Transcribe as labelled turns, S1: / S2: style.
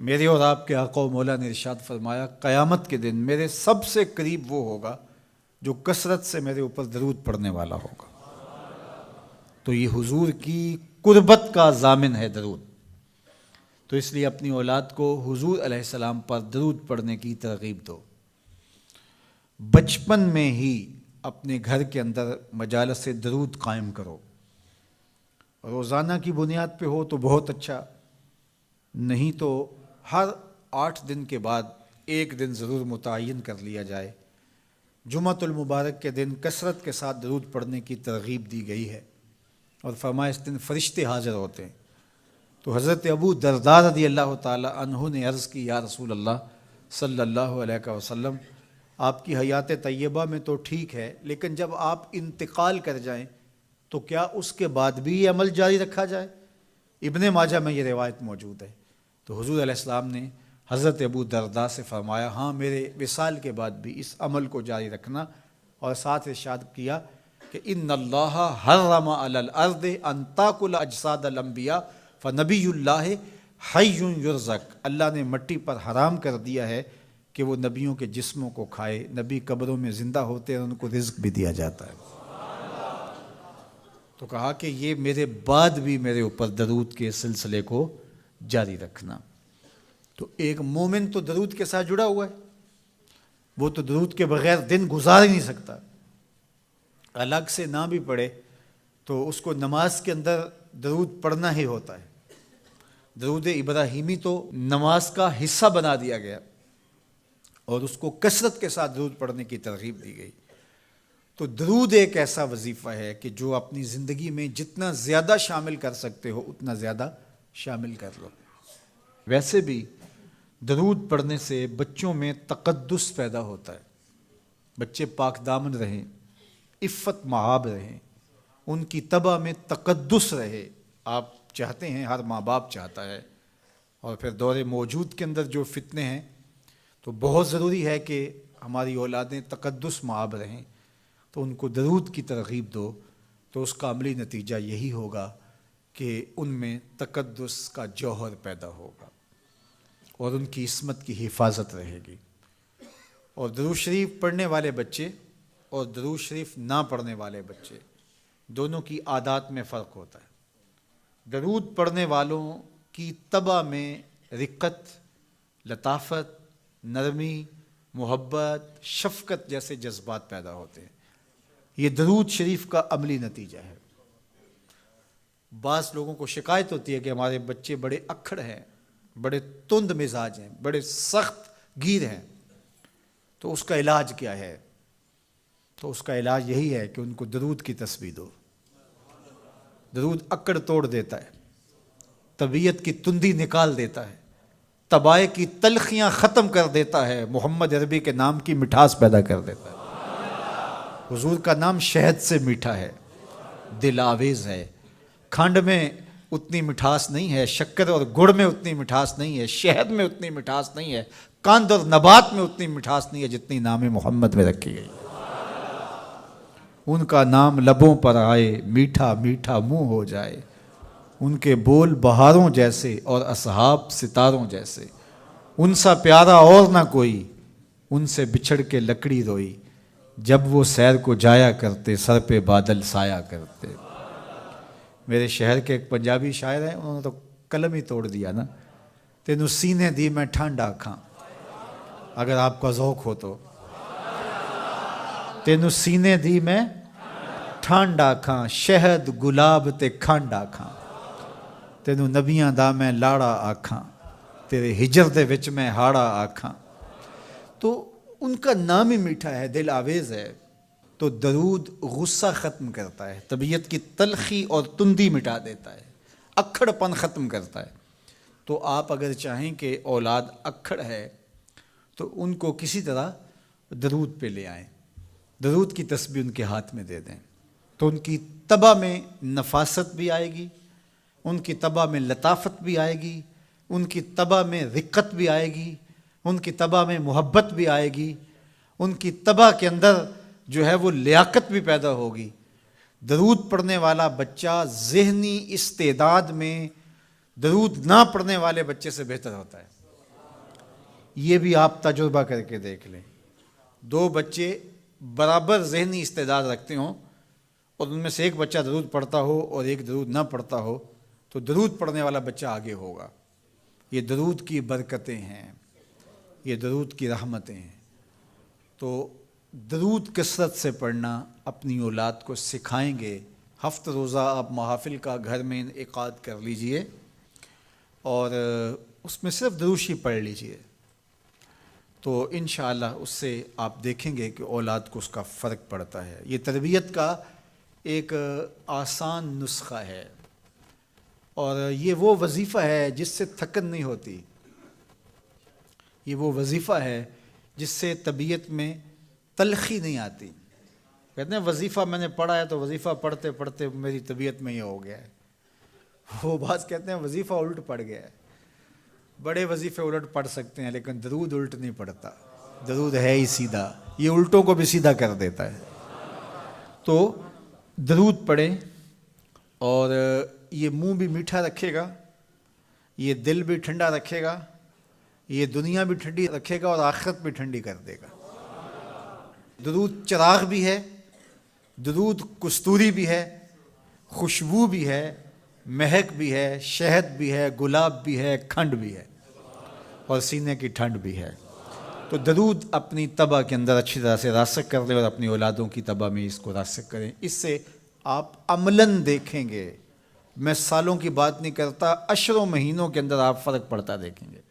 S1: میرے اور آپ کے آقا و مولا نے ارشاد فرمایا قیامت کے دن میرے سب سے قریب وہ ہوگا جو کثرت سے میرے اوپر درود پڑھنے والا ہوگا۔ تو یہ حضور کی قربت کا ضامن ہے درود، تو اس لیے اپنی اولاد کو حضور علیہ السلام پر درود پڑھنے کی ترغیب دو۔ بچپن میں ہی اپنے گھر کے اندر مجالس درود قائم کرو، روزانہ کی بنیاد پہ ہو تو بہت اچھا، نہیں تو ہر 8 دن کے بعد ایک دن ضرور متعین کر لیا جائے۔ جمعۃ المبارک کے دن کثرت کے ساتھ درود پڑھنے کی ترغیب دی گئی ہے، اور فرمایا اس دن فرشتے حاضر ہوتے ہیں۔ تو حضرت ابو درداء رضی اللہ تعالی عنہ نے عرض کی یا رسول اللہ صلی اللہ علیہ وسلم، آپ کی حیات طیبہ میں تو ٹھیک ہے، لیکن جب آپ انتقال کر جائیں تو کیا اس کے بعد بھی یہ عمل جاری رکھا جائے؟ ابن ماجہ میں یہ روایت موجود ہے۔ تو حضور علیہ السلام نے حضرت ابو درداء سے فرمایا ہاں میرے وصال کے بعد بھی اس عمل کو جاری رکھنا، اور ساتھ ارشاد کیا کہ ان اللہ حرم علی الارض ان تاکل اجساد الانبیاء فنبی اللہ حی یرزق، اللہ نے مٹی پر حرام کر دیا ہے کہ وہ نبیوں کے جسموں کو کھائے، نبی قبروں میں زندہ ہوتے ہیں اور ان کو رزق بھی دیا جاتا ہے۔ تو کہا کہ یہ میرے بعد بھی میرے اوپر درود کے سلسلے کو جاری رکھنا۔ تو ایک مومن تو درود کے ساتھ جڑا ہوا ہے، وہ تو درود کے بغیر دن گزار ہی نہیں سکتا، الگ سے نہ بھی پڑھے تو اس کو نماز کے اندر درود پڑھنا ہی ہوتا ہے۔ درود ابراہیمی تو نماز کا حصہ بنا دیا گیا، اور اس کو کثرت کے ساتھ درود پڑھنے کی ترغیب دی گئی۔ تو درود ایک ایسا وظیفہ ہے کہ جو اپنی زندگی میں جتنا زیادہ شامل کر سکتے ہو اتنا زیادہ شامل کر لو۔ ویسے بھی درود پڑھنے سے بچوں میں تقدس پیدا ہوتا ہے، بچے پاک دامن رہیں، عفت مآب رہیں، ان کی طبع میں تقدس رہے۔ آپ چاہتے ہیں، ہر ماں باپ چاہتا ہے، اور پھر دور موجود کے اندر جو فتنے ہیں تو بہت ضروری ہے کہ ہماری اولادیں تقدس مآب رہیں، تو ان کو درود کی ترغیب دو، تو اس کا عملی نتیجہ یہی ہوگا کہ ان میں تقدس کا جوہر پیدا ہوگا اور ان کی عصمت کی حفاظت رہے گی۔ اور درود شریف پڑھنے والے بچے اور درود شریف نہ پڑھنے والے بچے دونوں کی عادات میں فرق ہوتا ہے۔ درود پڑھنے والوں کی طبع میں رقت، لطافت، نرمی، محبت، شفقت جیسے جذبات پیدا ہوتے ہیں۔ یہ درود شریف کا عملی نتیجہ ہے۔ بعض لوگوں کو شکایت ہوتی ہے کہ ہمارے بچے بڑے اکھڑ ہیں، بڑے تند مزاج ہیں، بڑے سخت گیر ہیں، تو اس کا علاج کیا ہے؟ تو اس کا علاج یہی ہے کہ ان کو درود کی تسبیح دو۔ درود اکڑ توڑ دیتا ہے، طبیعت کی تندی نکال دیتا ہے، طبائع کی تلخیاں ختم کر دیتا ہے، محمد عربی کے نام کی مٹھاس پیدا کر دیتا ہے۔ حضور کا نام شہد سے میٹھا ہے، دل آویز ہے، کھنڈ میں اتنی مٹھاس نہیں ہے، شکر اور گڑ میں اتنی مٹھاس نہیں ہے، شہد میں اتنی مٹھاس نہیں ہے، قند اور نبات میں اتنی مٹھاس نہیں ہے جتنی نام محمد میں رکھی گئی۔ ان کا نام لبوں پر آئے، میٹھا میٹھا منہ ہو جائے، ان کے بول بہاروں جیسے اور اصحاب ستاروں جیسے، ان سا پیارا اور نہ کوئی، ان سے بچھڑ کے لکڑی روئی، جب وہ سیر کو جایا کرتے سر پہ بادل سایا کرتے۔ میرے شہر کے ایک پنجابی شاعر ہیں، انہوں نے تو قلم ہی توڑ دیا نا، تینوں سینے دی میں ٹھنڈ آکھاں، اگر آپ کا ذوق ہو تو، تینوں سینے دی میں ٹھنڈ آکھاں، شہد گلاب تے کھنڈ آکھاں، تینوں نبیاں دا میں لاڑا آکھاں، تیرے ہجر دے وچ میں ہاڑا آکھاں۔ تو ان کا نام ہی میٹھا ہے، دل آویز ہے۔ تو درود غصہ ختم کرتا ہے، طبیعت کی تلخی اور تندی مٹا دیتا ہے، اکھڑ پن ختم کرتا ہے۔ تو آپ اگر چاہیں کہ اولاد اکھڑ ہے تو ان کو کسی طرح درود پہ لے آئیں، درود کی تسبیح ان کے ہاتھ میں دے دیں، تو ان کی طبع میں نفاست بھی آئے گی، ان کی طبع میں لطافت بھی آئے گی، ان کی طبع میں رقت بھی آئے گی، ان کی طبع میں محبت بھی آئے گی، ان کی طبع کے اندر جو ہے وہ لیاقت بھی پیدا ہوگی۔ درود پڑھنے والا بچہ ذہنی استعداد میں درود نہ پڑھنے والے بچے سے بہتر ہوتا ہے۔ یہ بھی آپ تجربہ کر کے دیکھ لیں، 2 بچے برابر ذہنی استعداد رکھتے ہوں اور ان میں سے ایک بچہ درود پڑھتا ہو اور ایک درود نہ پڑھتا ہو، تو درود پڑھنے والا بچہ آگے ہوگا۔ یہ درود کی برکتیں ہیں، یہ درود کی رحمتیں ہیں۔ تو درود کثرت سے پڑھنا اپنی اولاد کو سکھائیں گے۔ ہفتہ روزہ آپ محافل کا گھر میں انعقاد کر لیجئے اور اس میں صرف دروشی پڑھ لیجئے، تو انشاءاللہ اس سے آپ دیکھیں گے کہ اولاد کو اس کا فرق پڑتا ہے۔ یہ تربیت کا ایک آسان نسخہ ہے اور یہ وہ وظیفہ ہے جس سے تھکن نہیں ہوتی، یہ وہ وظیفہ ہے جس سے طبیعت میں تلخی نہیں آتی۔ کہتے ہیں وظیفہ میں نے پڑھا ہے تو وظیفہ پڑھتے پڑھتے میری طبیعت میں یہ ہو گیا ہے، وہ بات کہتے ہیں وظیفہ الٹ پڑ گیا ہے۔ بڑے وظیفے الٹ پڑھ سکتے ہیں لیکن درود الٹ نہیں پڑھتا، درود ہے ہی سیدھا، یہ الٹوں کو بھی سیدھا کر دیتا ہے۔ تو درود پڑھیں اور یہ منہ بھی میٹھا رکھے گا، یہ دل بھی ٹھنڈا رکھے گا، یہ دنیا بھی ٹھنڈی رکھے گا اور آخرت بھی ٹھنڈی کر دے گا۔ درود چراغ بھی ہے، درود کستوری بھی ہے، خوشبو بھی ہے، مہک بھی ہے، شہد بھی ہے، گلاب بھی ہے، کھنڈ بھی ہے اور سینے کی ٹھنڈ بھی ہے۔ تو درود اپنی طبع کے اندر اچھی طرح سے راسخ کر لیں اور اپنی اولادوں کی طبع میں اس کو راسخ کریں۔ اس سے آپ عملاً دیکھیں گے، میں سالوں کی بات نہیں کرتا، اشروں مہینوں کے اندر آپ فرق پڑتا دیکھیں گے۔